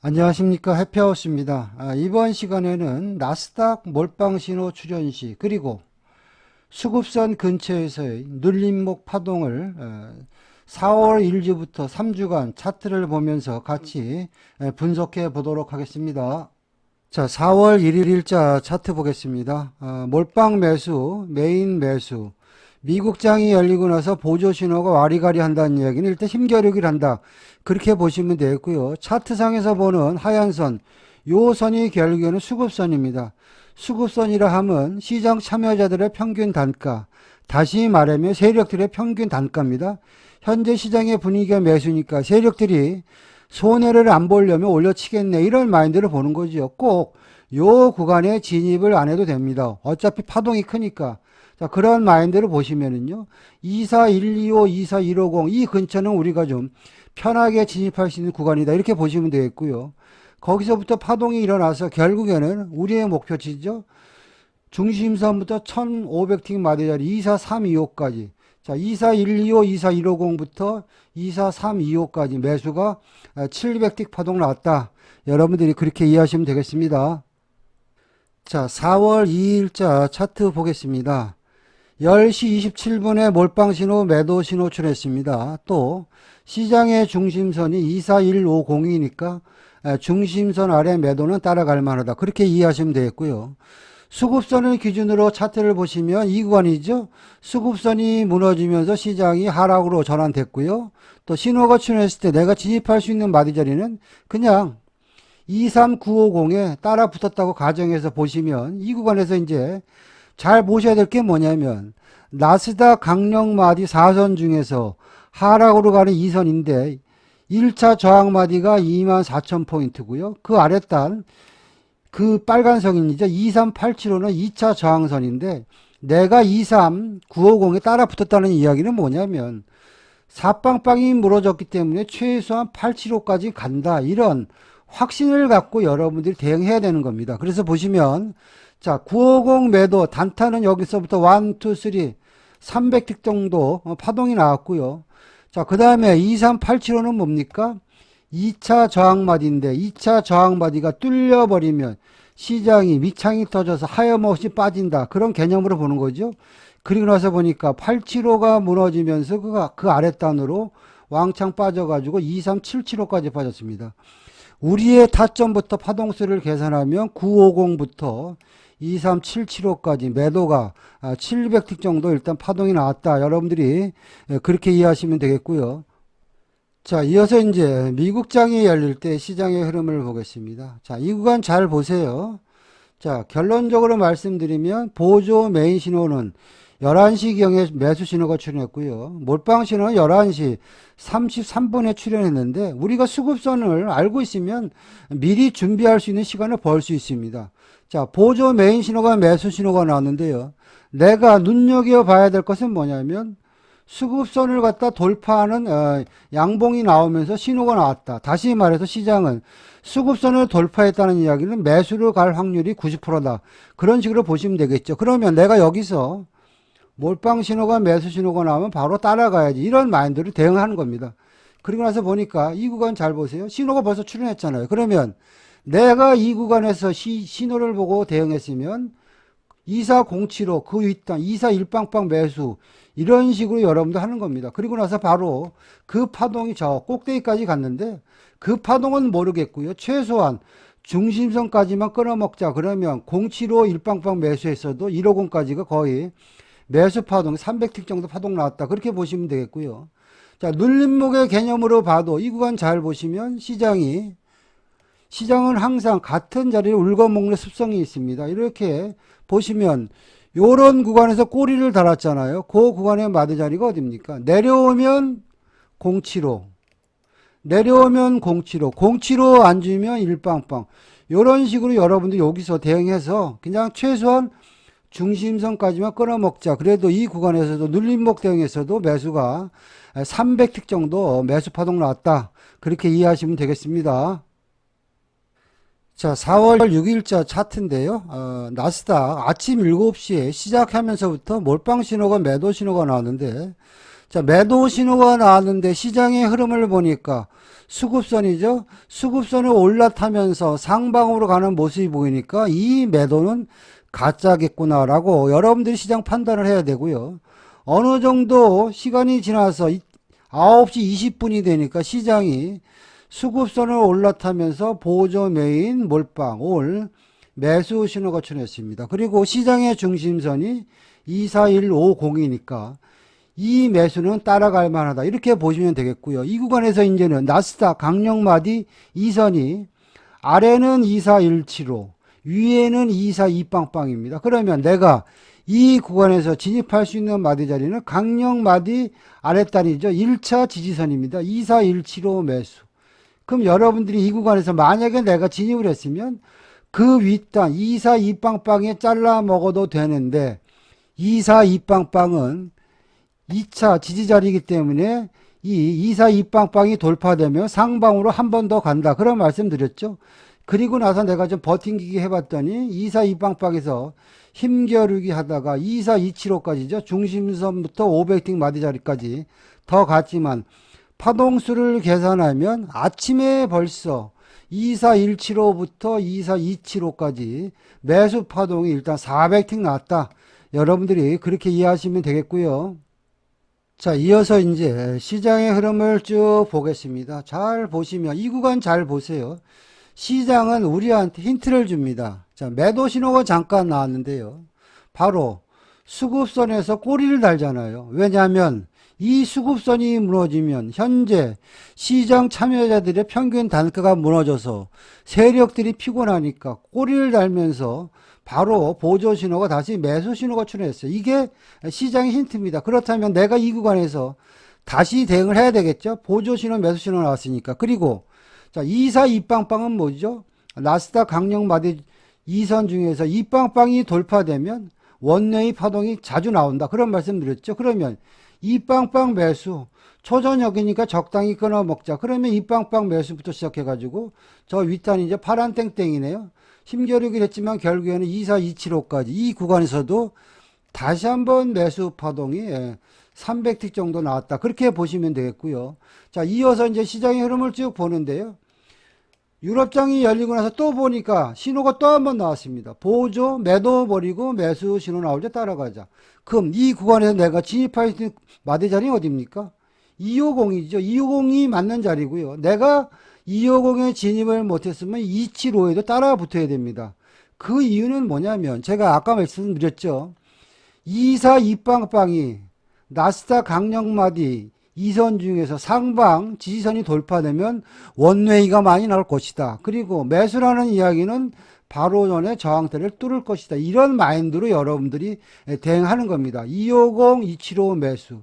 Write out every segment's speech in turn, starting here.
안녕하십니까, 해피하우스입니다. 이번 시간에는 나스닥 몰빵 신호 출현 시 그리고 수급선 근처에서의 눌림목 파동을 4월 1일부터 3주간 차트를 보면서 같이 분석해 보도록 하겠습니다. 자, 4월 1일자 차트 보겠습니다. 몰빵 매수, 메인 매수, 미국장이 열리고 나서 보조 신호가 와리가리 한다는 이야기는 일단 힘겨루기를 한다. 그렇게 보시면 되겠고요. 차트상에서 보는 하얀 선, 요 선이 결국에는 수급선입니다. 수급선이라 함은 시장 참여자들의 평균 단가, 다시 말하면 세력들의 평균 단가입니다. 현재 시장의 분위기가 매수니까 세력들이 손해를 안 보려면 올려치겠네, 이런 마인드를 보는 거죠. 꼭 요 구간에 진입을 안 해도 됩니다. 어차피 파동이 크니까. 자, 그런 마인드를 보시면은요, 24125, 24150, 이 근처는 우리가 좀 편하게 진입할 수 있는 구간이다, 이렇게 보시면 되겠고요. 거기서부터 파동이 일어나서 결국에는 우리의 목표치죠. 중심선부터 1500틱 마디자리 24325까지. 자, 24125, 24150부터 24325까지 매수가 700틱 파동 나왔다. 여러분들이 그렇게 이해하시면 되겠습니다. 자, 4월 2일자 차트 보겠습니다. 10시 27분에 몰빵 신호, 매도 신호 출했습니다. 또 시장의 중심선이 24150이니까 중심선 아래 매도는 따라갈 만하다. 그렇게 이해하시면 되겠고요. 수급선을 기준으로 차트를 보시면 이 구간이죠. 수급선이 무너지면서 시장이 하락으로 전환됐고요. 또 신호가 출현했을 때 내가 진입할 수 있는 마디 자리는 그냥 23950에 따라 붙었다고 가정해서 보시면 이 구간에서 이제 잘 보셔야 될 게 뭐냐면 나스닥 강력 마디 4선 중에서 하락으로 가는 2선인데 1차 저항 마디가 24,000포인트고요. 그 아랫단 그 빨간 선이죠. 23875는 2차 저항선인데 내가 23950에 따라 붙었다는 이야기는 뭐냐면 사빵빵이 무너졌기 때문에 최소한 875까지 간다, 이런 확신을 갖고 여러분들이 대응해야 되는 겁니다. 그래서 보시면 자, 950 매도 단타는 여기서부터 1, 2, 3 300틱 정도 파동이 나왔고요. 자, 그 다음에 23875는 뭡니까? 2차 저항마디인데 2차 저항마디가 뚫려버리면 시장이 밑창이 터져서 하염없이 빠진다, 그런 개념으로 보는 거죠. 그리고 나서 보니까 875가 무너지면서 그 아랫단으로 왕창 빠져가지고 23775까지 빠졌습니다. 우리의 타점부터 파동수를 계산하면 950부터 23775까지 매도가 700틱 정도 일단 파동이 나왔다. 여러분들이 그렇게 이해하시면 되겠고요. 자, 이어서 이제 미국장이 열릴 때 시장의 흐름을 보겠습니다. 자, 이 구간 잘 보세요. 자, 결론적으로 말씀드리면 보조 메인 신호는 11시경에 매수 신호가 출현했고요. 몰빵 신호는 11시 33분에 출현했는데 우리가 수급선을 알고 있으면 미리 준비할 수 있는 시간을 벌 수 있습니다. 자, 보조 메인 신호가 매수 신호가 나왔는데요. 내가 눈여겨봐야 될 것은 뭐냐면 수급선을 갖다 돌파하는 양봉이 나오면서 신호가 나왔다. 다시 말해서 시장은 수급선을 돌파했다는 이야기는 매수로 갈 확률이 90%다. 그런 식으로 보시면 되겠죠. 그러면 내가 여기서 몰빵 신호가 매수 신호가 나오면 바로 따라가야지, 이런 마인드로 대응하는 겁니다. 그리고 나서 보니까 이 구간 잘 보세요. 신호가 벌써 출현했잖아요. 그러면 내가 이 구간에서 신호를 보고 대응했으면 24075 그 윗단 241빵빵 매수, 이런 식으로 여러분들 하는 겁니다. 그리고 나서 바로 그 파동이 저 꼭대기까지 갔는데 그 파동은 모르겠고요. 최소한 중심선까지만 끊어먹자 그러면 075 1빵빵 매수했어도 150까지가 거의 매수 파동 300틱 정도 파동 나왔다, 그렇게 보시면 되겠고요. 자, 눌림목의 개념으로 봐도 이 구간 잘 보시면 시장은 항상 같은 자리를 울거먹는 습성이 있습니다. 이렇게 보시면 요런 구간에서 꼬리를 달았잖아요. 그 구간의 마디 자리가 어딥니까? 내려오면 075, 내려오면 075, 075 안 주면 1빵빵, 요런 식으로 여러분들 여기서 대응해서 그냥 최소한 중심선까지만 끊어먹자. 그래도 이 구간에서도 눌림목 대응에서도 매수가 300틱 정도 매수 파동 나왔다, 그렇게 이해하시면 되겠습니다. 자, 4월 6일자 차트인데요. 나스닥 아침 7시에 시작하면서부터 몰빵 신호가 매도 신호가 나왔는데, 자, 매도 신호가 나왔는데 시장의 흐름을 보니까 수급선이죠. 수급선을 올라타면서 상방으로 가는 모습이 보이니까 이 매도는 가짜겠구나라고 여러분들이 시장 판단을 해야 되고요. 어느 정도 시간이 지나서 9시 20분이 되니까 시장이 수급선을 올라타면서 보조 메인 몰빵 올 매수 신호가 출현했습니다. 그리고 시장의 중심선이 24150이니까 이 매수는 따라갈 만하다. 이렇게 보시면 되겠고요. 이 구간에서 이제는 나스닥 강력마디 2선이 아래는 24175, 위에는 242빵빵입니다. 그러면 내가 이 구간에서 진입할 수 있는 마디 자리는 강력마디 아랫단이죠. 1차 지지선입니다. 24175 매수. 그럼 여러분들이 이 구간에서 만약에 내가 진입을 했으면 그 윗단 242빵빵에 잘라 먹어도 되는데 242빵빵은 2차 지지자리이기 때문에 이 242빵빵이 돌파되면 상방으로 한 번 더 간다. 그런 말씀 드렸죠. 그리고 나서 내가 좀 버팅기기 해봤더니 242빵빵에서 힘겨루기 하다가 24275까지죠. 중심선부터 500틱 마디 자리까지 더 갔지만 파동수를 계산하면 아침에 벌써 24175부터 24275까지 매수 파동이 일단 400틱 나왔다. 여러분들이 그렇게 이해하시면 되겠고요. 자, 이어서 이제 시장의 흐름을 쭉 보겠습니다. 잘 보시면 이 구간 잘 보세요. 시장은 우리한테 힌트를 줍니다. 자, 매도 신호가 잠깐 나왔는데요. 바로 수급선에서 꼬리를 달잖아요. 왜냐하면 이 수급선이 무너지면 현재 시장 참여자들의 평균 단가가 무너져서 세력들이 피곤하니까 꼬리를 달면서 바로 보조 신호가 다시 매수 신호가 출현했어요. 이게 시장의 힌트입니다. 그렇다면 내가 이 구간에서 다시 대응을 해야 되겠죠. 보조 신호, 매수 신호 나왔으니까. 그리고 자, 242빵빵은 뭐죠? 나스닥 강력마디 2선 중에서 이 빵빵이 돌파되면 원웨이 파동이 자주 나온다. 그런 말씀 드렸죠. 그러면 이 빵빵 매수 초저녁이니까 적당히 끊어 먹자. 그러면 이 빵빵 매수부터 시작해가지고 저 윗단이 이제 파란 땡땡이네요. 힘겨루긴 했지만 결국에는 24275까지 이 구간에서도 다시 한번 매수 파동이 300틱 정도 나왔다. 그렇게 보시면 되겠고요. 자, 이어서 이제 시장의 흐름을 쭉 보는데요. 유럽장이 열리고 나서 또 보니까 신호가 또 한 번 나왔습니다. 보조, 매도 버리고 매수 신호 나올 때 따라가자. 그럼 이 구간에서 내가 진입할 수 있는 마디 자리 어디입니까? 250이죠. 250이 맞는 자리고요. 내가 250에 진입을 못했으면 275에도 따라 붙어야 됩니다. 그 이유는 뭐냐면 제가 아까 말씀드렸죠. 242빵빵이 나스닥 강력마디 2선 중에서 상방 지지선이 돌파되면 원웨이가 많이 나올 것이다. 그리고 매수라는 이야기는 바로 전에 저항대를 뚫을 것이다. 이런 마인드로 여러분들이 대응하는 겁니다. 250, 275 매수.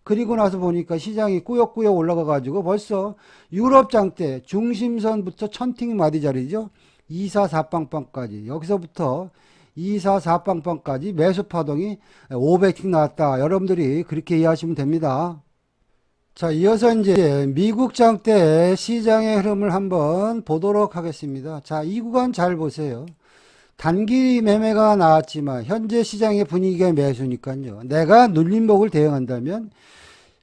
그리고 나서 보니까 시장이 꾸역꾸역 올라가 가지고 벌써 유럽장 때 중심선부터 1000틱 마디 자리죠. 244빵빵까지 여기서부터 244빵빵까지 매수 파동이 500틱 나왔다. 여러분들이 그렇게 이해하시면 됩니다. 자, 이어서 이제 미국장 때 시장의 흐름을 한번 보도록 하겠습니다. 자, 이 구간 잘 보세요. 단기 매매가 나왔지만 현재 시장의 분위기가 매수니까요. 내가 눌림목을 대응한다면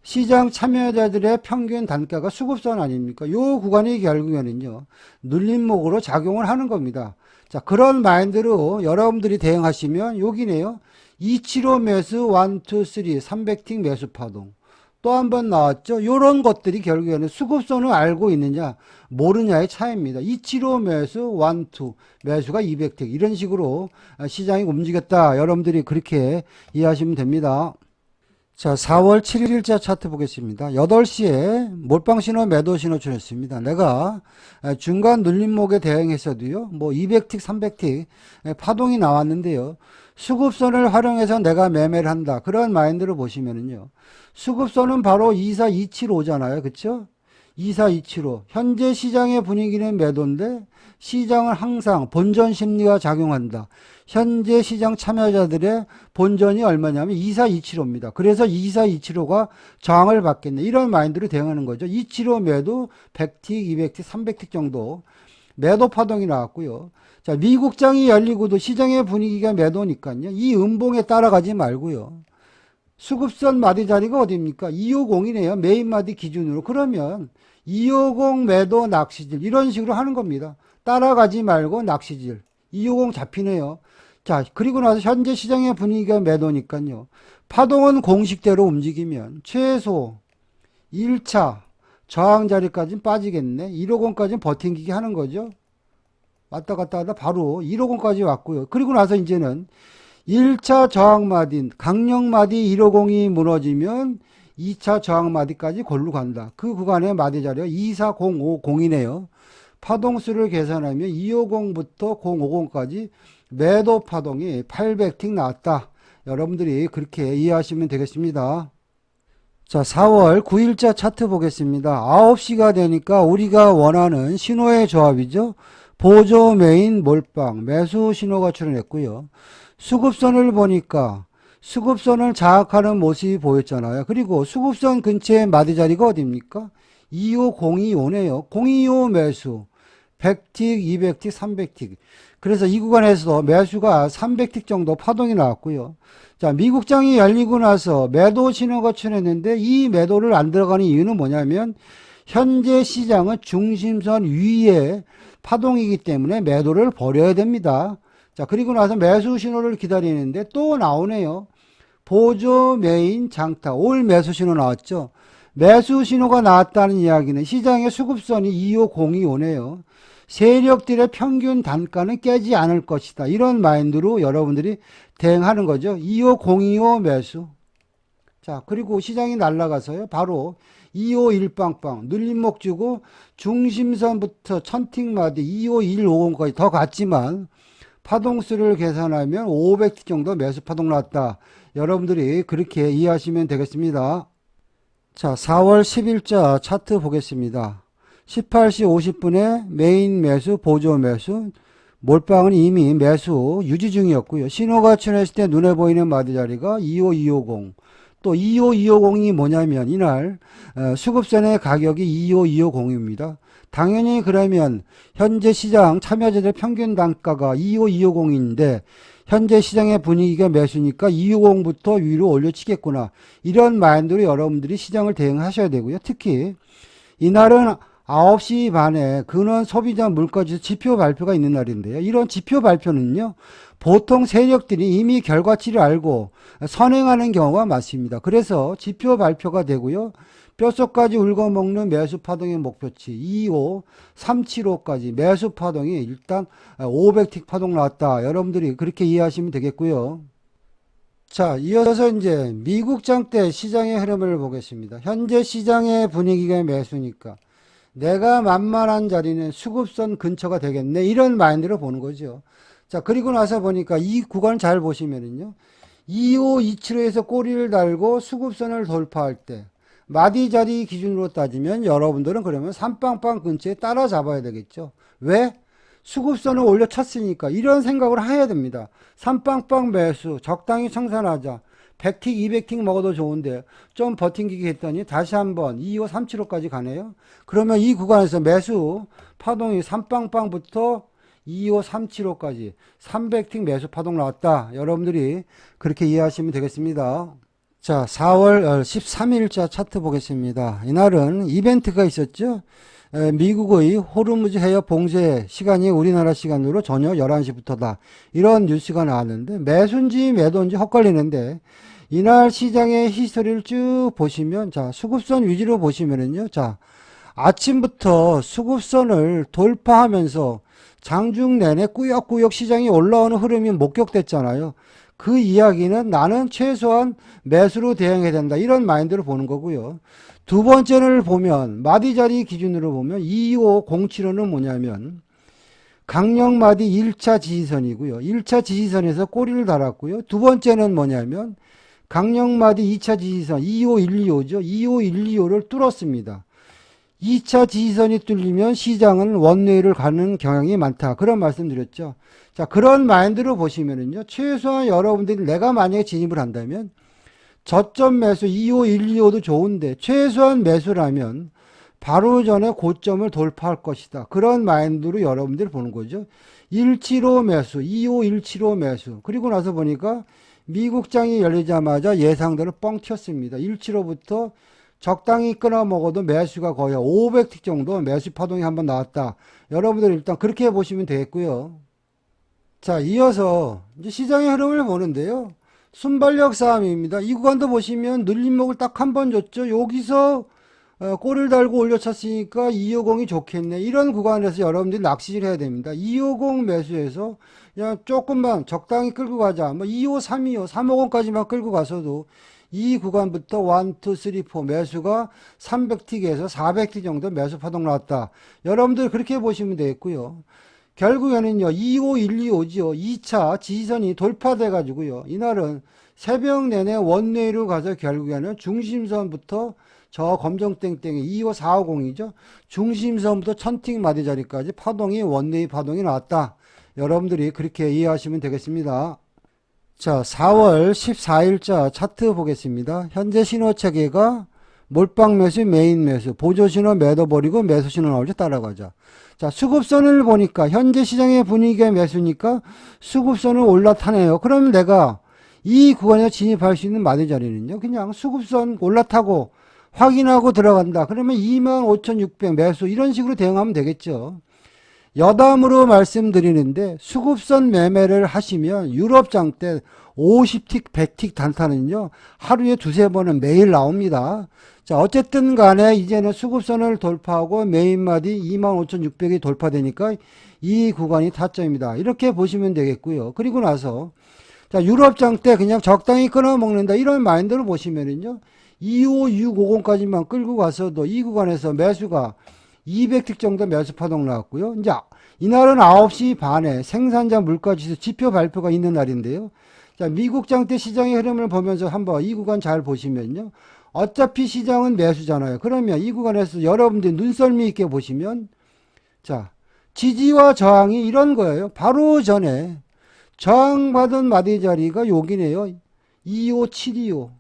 시장 참여자들의 평균 단가가 수급선 아닙니까? 요 구간이 결국에는요. 눌림목으로 작용을 하는 겁니다. 자, 그런 마인드로 여러분들이 대응하시면 여기네요. 275 매수 1, 2, 3 300틱 매수 파동. 또 한 번 나왔죠. 요런 것들이 결국에는 수급선을 알고 있느냐 모르냐의 차이입니다. 275 매수 1, 2 매수가 200틱 이런 식으로 시장이 움직였다. 여러분들이 그렇게 이해하시면 됩니다. 자, 4월 7일자 차트 보겠습니다. 8시에 몰빵신호 매도신호 출했습니다. 내가 중간 눌림목에 대응해서도요. 뭐 200틱 300틱 파동이 나왔는데요. 수급선을 활용해서 내가 매매를 한다. 그런 마인드로 보시면은요. 수급선은 바로 24275잖아요. 그쵸? 24275. 현재 시장의 분위기는 매도인데 시장은 항상 본전 심리가 작용한다. 현재 시장 참여자들의 본전이 얼마냐면 24275입니다. 그래서 24275가 저항을 받겠네. 이런 마인드로 대응하는 거죠. 275 매도 100틱, 200틱, 300틱 정도 매도 파동이 나왔고요. 자, 미국장이 열리고도 시장의 분위기가 매도니까요. 이 음봉에 따라가지 말고요. 수급선 마디 자리가 어디입니까? 250이네요. 메인 마디 기준으로. 그러면 250 매도 낚시질 이런 식으로 하는 겁니다. 따라가지 말고 낚시질. 250 잡히네요. 자, 그리고 나서 현재 시장의 분위기가 매도니까요. 파동은 공식대로 움직이면 최소 1차 저항 자리까지는 빠지겠네. 150까지는 버팅기기 하는 거죠. 왔다 갔다 하다 바로 150까지 왔고요. 그리고 나서 이제는 1차 저항마디, 강력마디 150이 무너지면 2차 저항마디까지 골로 간다. 그 구간의 마디 자리가 24050이네요. 파동수를 계산하면 250부터 050까지 매도 파동이 800틱 나왔다. 여러분들이 그렇게 이해하시면 되겠습니다. 자, 4월 9일자 차트 보겠습니다. 9시가 되니까 우리가 원하는 신호의 조합이죠. 보조 메인 몰빵 매수 신호가 출현했고요. 수급선을 보니까 수급선을 자악하는 모습이 보였잖아요. 그리고 수급선 근처의 마디 자리가 어디입니까? 25025네요. 025 매수 100틱, 200틱, 300틱. 그래서 이 구간에서 매수가 300틱 정도 파동이 나왔고요. 자, 미국장이 열리고 나서 매도 신호가 출현했는데 이 매도를 안 들어가는 이유는 뭐냐면 현재 시장은 중심선 위에 파동이기 때문에 매도를 버려야 됩니다. 자, 그리고 나서 매수 신호를 기다리는데 또 나오네요. 보조 메인 장타 올 매수 신호 나왔죠. 매수 신호가 나왔다는 이야기는 시장의 수급선이 25025네요. 세력들의 평균 단가는 깨지 않을 것이다. 이런 마인드로 여러분들이 대응하는 거죠. 25025 매수. 자, 그리고 시장이 날아가서요. 바로 251빵빵 눌림목 주고 중심선부터 천틱마디 25150까지 더 갔지만 파동수를 계산하면 500틱 정도 매수 파동 났다. 여러분들이 그렇게 이해하시면 되겠습니다. 자, 4월 10일자 차트 보겠습니다. 18시 50분에 메인 매수, 보조 매수, 몰빵은 이미 매수 유지 중이었고요. 신호가 출현했을 때 눈에 보이는 마디 자리가 25250. 또 25250이 뭐냐면 이날 수급선의 가격이 25250입니다. 당연히 그러면 현재 시장 참여자들 평균 단가가 25250인데 현재 시장의 분위기가 매수니까 250부터 위로 올려치겠구나. 이런 마인드로 여러분들이 시장을 대응하셔야 되고요. 특히 이날은 9시 반에 근원 소비자 물가지수 지표 발표가 있는 날인데요. 이런 지표 발표는요. 보통 세력들이 이미 결과치를 알고 선행하는 경우가 많습니다. 그래서 지표 발표가 되고요. 뼛속까지 울고먹는 매수 파동의 목표치 25, 375까지 매수 파동이 일단 500틱 파동 나왔다. 여러분들이 그렇게 이해하시면 되겠고요. 자, 이어서 이제 미국장 때 시장의 흐름을 보겠습니다. 현재 시장의 분위기가 매수니까 내가 만만한 자리는 수급선 근처가 되겠네. 이런 마인드로 보는 거죠. 자, 그리고 나서 보니까 이 구간 잘 보시면은요. 2527에서 꼬리를 달고 수급선을 돌파할 때 마디 자리 기준으로 따지면 여러분들은 그러면 삼빵빵 근처에 따라잡아야 되겠죠. 왜? 수급선을 올려쳤으니까 이런 생각을 해야 됩니다. 삼빵빵 매수 적당히 청산하자. 100틱, 200틱 먹어도 좋은데 좀 버팅기기 했더니 다시 한번 25375까지 가네요. 그러면 이 구간에서 매수 파동이 3빵빵부터 25375까지 300틱 매수 파동 나왔다. 여러분들이 그렇게 이해하시면 되겠습니다. 자, 4월 13일자 차트 보겠습니다. 이날은 이벤트가 있었죠. 미국의 호르무즈 해협 봉쇄 시간이 우리나라 시간으로 저녁 11시부터다. 이런 뉴스가 나왔는데 매수인지 매도인지 헛갈리는데 이날 시장의 히스토리를 쭉 보시면 자, 수급선 위주로 보시면은요. 자, 아침부터 수급선을 돌파하면서 장중 내내 꾸역꾸역 시장이 올라오는 흐름이 목격됐잖아요. 그 이야기는 나는 최소한 매수로 대응해야 된다. 이런 마인드로 보는 거고요. 두 번째를 보면 마디 자리 기준으로 보면 25075는 뭐냐면 강력마디 1차 지지선이고요. 1차 지지선에서 꼬리를 달았고요. 두 번째는 뭐냐면 강력마디 2차 지지선 25125죠. 25125를 뚫었습니다. 2차 지지선이 뚫리면 시장은 원웨이를 가는 경향이 많다. 그런 말씀 드렸죠. 자, 그런 마인드로 보시면은요. 최소한 여러분들이 내가 만약에 진입을 한다면 저점 매수 25125도 좋은데 최소한 매수라면 바로 전에 고점을 돌파할 것이다. 그런 마인드로 여러분들이 보는 거죠. 175 매수, 25175 매수. 그리고 나서 보니까 미국장이 열리자마자 예상대로 뻥 튀었습니다. 175부터 적당히 끊어 먹어도 매수가 거의 500틱 정도 매수 파동이 한번 나왔다. 여러분들 일단 그렇게 보시면 되겠고요. 자, 이어서 이제 시장의 흐름을 보는데요. 순발력 싸움입니다. 이 구간도 보시면 눌림목을 딱 한 번 줬죠. 여기서 꼬리를 달고 올려쳤으니까 250이 좋겠네. 이런 구간에서 여러분들이 낚시를 해야 됩니다. 250 매수해서 그냥 조금만 적당히 끌고 가자. 뭐 253, 325, 350까지만 끌고 가서도 이 구간부터 1, 2, 3, 4 매수가 300틱에서 400틱 정도 매수 파동 나왔다. 여러분들 그렇게 보시면 되겠고요. 결국에는요, 25125죠. 2차 지지선이 돌파돼 가지고요. 이날은 새벽 내내 원웨이로 가서 결국에는 중심선부터 저 검정땡땡이 25450이죠. 중심선부터 천틱 마디 자리까지 파동이 원웨이 파동이 나왔다. 여러분들이 그렇게 이해하시면 되겠습니다. 자, 4월 14일자 차트 보겠습니다. 현재 신호 체계가 몰빵 매수, 메인 매수, 보조 신호 매도버리고 매수 신호 나올 때 따라가자. 자, 수급선을 보니까 현재 시장의 분위기가 매수니까 수급선을 올라타네요. 그러면 내가 이 구간에 진입할 수 있는 마디 자리는요, 그냥 수급선 올라타고 확인하고 들어간다. 그러면 25,600 매수 이런 식으로 대응하면 되겠죠. 여담으로 말씀드리는데 수급선 매매를 하시면 유럽장 때 50틱, 100틱 단타는요 하루에 두세 번은 매일 나옵니다. 자, 어쨌든 간에 이제는 수급선을 돌파하고 메인 마디 25,600이 돌파되니까 이 구간이 타점입니다. 이렇게 보시면 되겠고요. 그리고 나서 자, 유럽장 때 그냥 적당히 끊어 먹는다 이런 마인드로 보시면은요 25650까지만 끌고 가서도 이 구간에서 매수가 200틱 정도 매수 파동 나왔고요. 이제 이날은 9시 반에 생산자 물가지수 지표 발표가 있는 날인데요. 자, 미국장 때 시장의 흐름을 보면서 한번 이 구간 잘 보시면요. 어차피 시장은 매수잖아요. 그러면 이 구간에서 여러분들이 눈썰미 있게 보시면 자, 지지와 저항이 이런 거예요. 바로 전에 저항받은 마디 자리가 여기네요. 25725.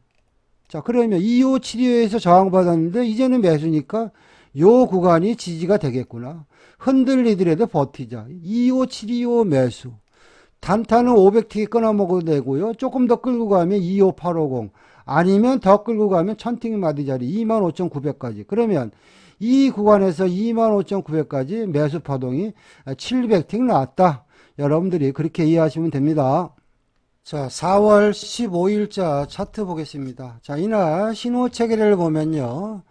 자, 그러면 25725에서 저항받았는데 이제는 매수니까 요 구간이 지지가 되겠구나. 흔들리더라도 버티자. 25725 매수. 단타는 500틱 끊어 먹어도 되고요. 조금 더 끌고 가면 25850. 아니면 더 끌고 가면 1000틱 마디 자리 25,900까지. 그러면 이 구간에서 25,900까지 매수 파동이 700틱 나왔다. 여러분들이 그렇게 이해하시면 됩니다. 자, 4월 15일자 차트 보겠습니다. 자, 이날 신호 체계를 보면요.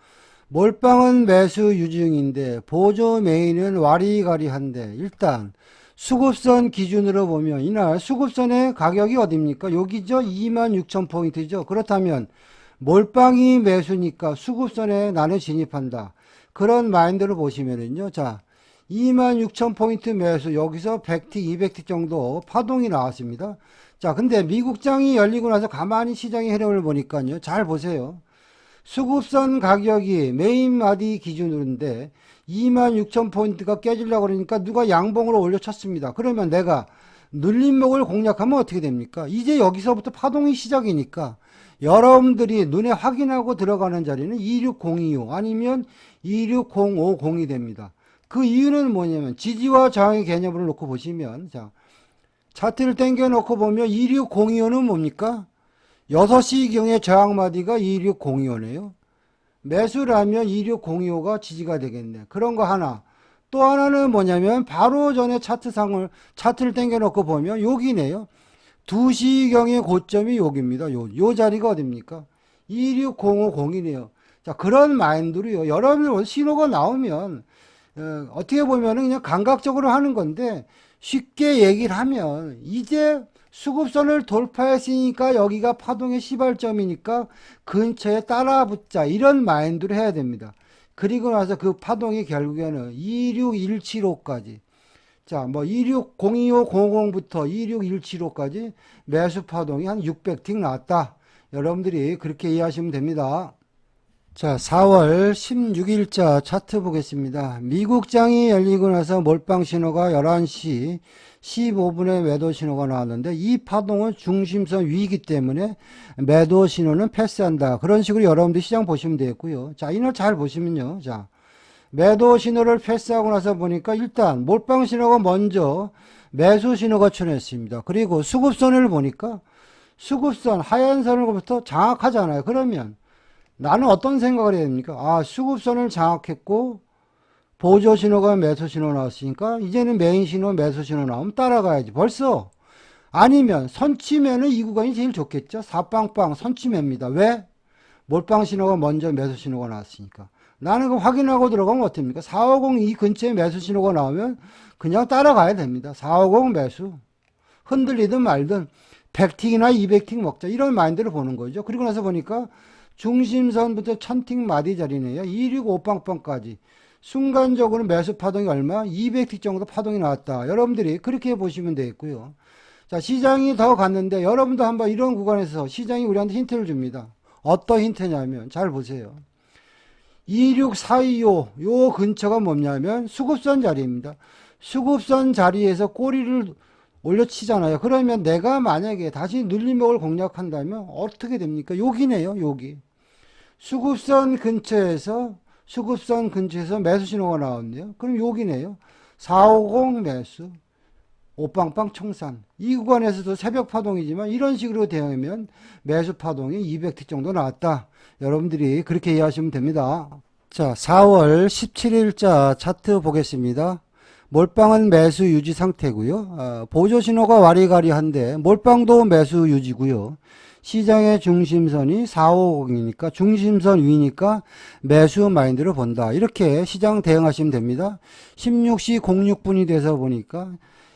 몰빵은 매수 유중인데 보조 메인은 와리가리한데 일단 수급선 기준으로 보면 이날 수급선의 가격이 어딥니까? 여기죠. 26,000포인트죠. 그렇다면 몰빵이 매수니까 수급선에 나는 진입한다. 그런 마인드로 보시면은요. 자, 26,000포인트 매수 여기서 100틱, 200틱 정도 파동이 나왔습니다. 자, 근데 미국장이 열리고 나서 가만히 시장의 흐름을 보니까요. 잘 보세요. 수급선 가격이 메인 마디 기준으로인데 26,000포인트가 깨지려고 그러니까 누가 양봉으로 올려쳤습니다. 그러면 내가 눌림목을 공략하면 어떻게 됩니까? 이제 여기서부터 파동이 시작이니까 여러분들이 눈에 확인하고 들어가는 자리는 26025 아니면 26050이 됩니다. 그 이유는 뭐냐면 지지와 저항의 개념으로 놓고 보시면 자, 차트를 당겨 놓고 보면 26025는 뭡니까? 6시경에 저항마디가 26025네요. 매수라면 26025가 지지가 되겠네. 그런 거 하나. 또 하나는 뭐냐면 바로 전에 차트를 당겨 놓고 보면 여기네요. 2시경의 고점이 여기입니다. 요 자리가 어딥니까? 26050이네요. 자, 그런 마인드로요. 여러분들 신호가 나오면 어떻게 보면은 그냥 감각적으로 하는 건데 쉽게 얘기를 하면 이제 수급선을 돌파했으니까 여기가 파동의 시발점이니까 근처에 따라붙자 이런 마인드로 해야 됩니다. 그리고 나서 그 파동이 결국에는 26175까지 자, 뭐 2602500부터 26175까지 매수 파동이 한 600틱 나왔다. 여러분들이 그렇게 이해하시면 됩니다. 자, 4월 16일자 차트 보겠습니다. 미국장이 열리고 나서 몰빵 신호가 11시 15분에 매도 신호가 나왔는데 이 파동은 중심선 위이기 때문에 매도 신호는 패스한다. 그런 식으로 여러분들 시장 보시면 되겠고요. 자, 이날 잘 보시면요. 자, 매도 신호를 패스하고 나서 보니까 일단 몰빵 신호가 먼저 매수 신호가 출현했습니다. 그리고 수급선을 보니까 수급선 하얀 선으로부터 장악하잖아요. 그러면 나는 어떤 생각을 해야 됩니까? 아, 수급선을 장악했고 보조 신호가 매수 신호 나왔으니까 이제는 메인 신호 매수 신호 나오면 따라가야지. 벌써 아니면 선치매는 이 구간이 제일 좋겠죠. 사빵빵 선치매입니다. 왜? 몰빵 신호가 먼저 매수 신호가 나왔으니까. 나는 그 확인하고 들어가면 어떻습니까? 450 이 근처에 매수 신호가 나오면 그냥 따라가야 됩니다. 450 매수. 흔들리든 말든 100틱이나 200틱 먹자. 이런 마인드를 보는 거죠. 그리고 나서 보니까 중심선부터 1000틱 마디 자리네요. 265빵빵까지. 순간적으로 매수 파동이 얼마? 200틱 정도 파동이 나왔다. 여러분들이 그렇게 보시면 되겠고요. 자, 시장이 더 갔는데 여러분도 한번 이런 구간에서 시장이 우리한테 힌트를 줍니다. 어떤 힌트냐면 잘 보세요. 26425 요 근처가 뭐냐면 수급선 자리입니다. 수급선 자리에서 꼬리를 올려치잖아요. 그러면 내가 만약에 다시 눌림목을 공략한다면 어떻게 됩니까? 여기네요. 여기. 수급선 근처에서 매수 신호가 나왔네요. 그럼 여기네요. 450 매수. 오빵빵 총산. 이 구간에서도 새벽 파동이지만 이런 식으로 되면 매수 파동이 200틱 정도 나왔다. 여러분들이 그렇게 이해하시면 됩니다. 자, 4월 17일자 차트 보겠습니다. 몰빵은 매수 유지 상태고요. 보조 신호가 와리가리한데 몰빵도 매수 유지고요. 시장의 중심선이 450이니까 중심선 위니까 매수 마인드로 본다. 이렇게 시장 대응하시면 됩니다. 16시 06분이 돼서 보니까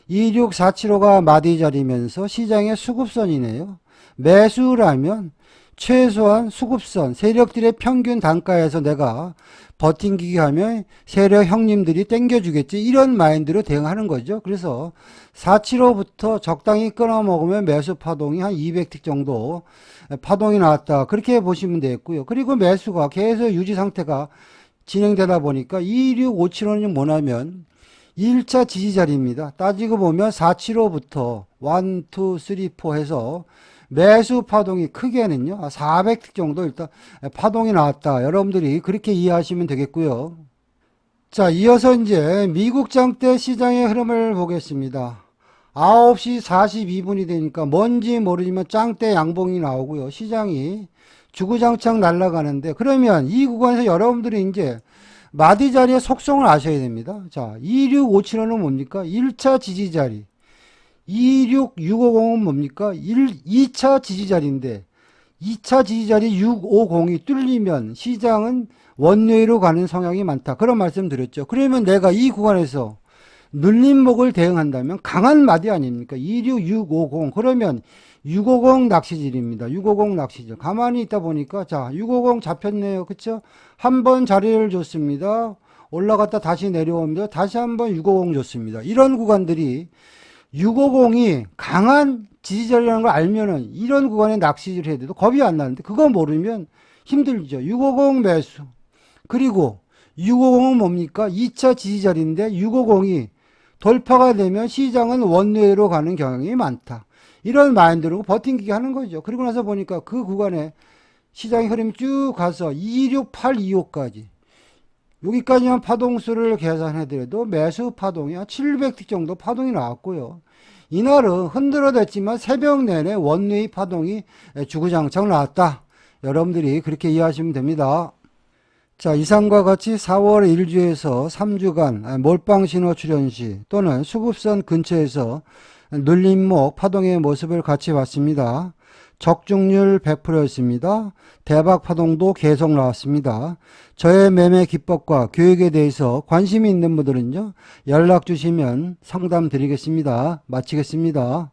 26475가 마디 자리면서 시장의 수급선이네요. 매수라면 최소한 수급선, 세력들의 평균 단가에서 내가 버팅기기 하면 세력 형님들이 땡겨주겠지. 이런 마인드로 대응하는 거죠. 그래서 475부터 적당히 끊어 먹으면 매수 파동이 한 200틱 정도 파동이 나왔다. 그렇게 보시면 되겠고요. 그리고 매수가 계속 유지 상태가 진행되다 보니까 26575는 뭐냐면 1차 지지 자리입니다. 따지고 보면 475부터 1, 2, 3, 4 해서 매수 파동이 크게는요 400틱 정도 일단 파동이 나왔다. 여러분들이 그렇게 이해하시면 되겠고요. 자, 이어서 이제 미국 장대 시장의 흐름을 보겠습니다. 9시 42분이 되니까 뭔지 모르지만 장대 양봉이 나오고요. 시장이 주구장창 날아가는데 그러면 이 구간에서 여러분들이 이제 마디 자리의 속성을 아셔야 됩니다. 자, 26575는 뭡니까? 1차 지지 자리. 26650은 뭡니까? 2차 지지자리인데 2차 지지자리 650이 뚫리면 시장은 원웨이로 가는 성향이 많다. 그런 말씀 드렸죠. 그러면 내가 이 구간에서 눌림목을 대응한다면 강한 마디 아닙니까? 26650 그러면 650 낚시질입니다. 650 낚시질. 가만히 있다 보니까 자 650 잡혔네요. 그쵸? 한번 자리를 줬습니다. 올라갔다 다시 내려옵니다. 다시 한번 650 줬습니다. 이런 구간들이 650이 강한 지지자리라는 걸 알면은 이런 구간에 낚시를 해야 돼도 겁이 안 나는데 그거 모르면 힘들죠. 650 매수. 그리고 650은 뭡니까? 2차 지지자리인데 650이 돌파가 되면 시장은 원웨이로 가는 경향이 많다. 이런 마인드로 버팅기기 하는 거죠. 그리고 나서 보니까 그 구간에 시장의 흐름이 쭉 가서 26825까지 여기까지만 파동수를 계산해드려도 매수 파동이 한 700틱 정도 파동이 나왔고요. 이날은 흔들어댔지만 새벽 내내 원웨이 파동이 주구장창 나왔다. 여러분들이 그렇게 이해하시면 됩니다. 자, 이상과 같이 4월 1주에서 3주간 몰빵 신호 출현 시 또는 수급선 근처에서 눌림목 파동의 모습을 같이 봤습니다. 적중률 100%였습니다. 대박 파동도 계속 나왔습니다. 저의 매매 기법과 교육에 대해서 관심이 있는 분들은요, 연락 주시면 상담 드리겠습니다. 마치겠습니다.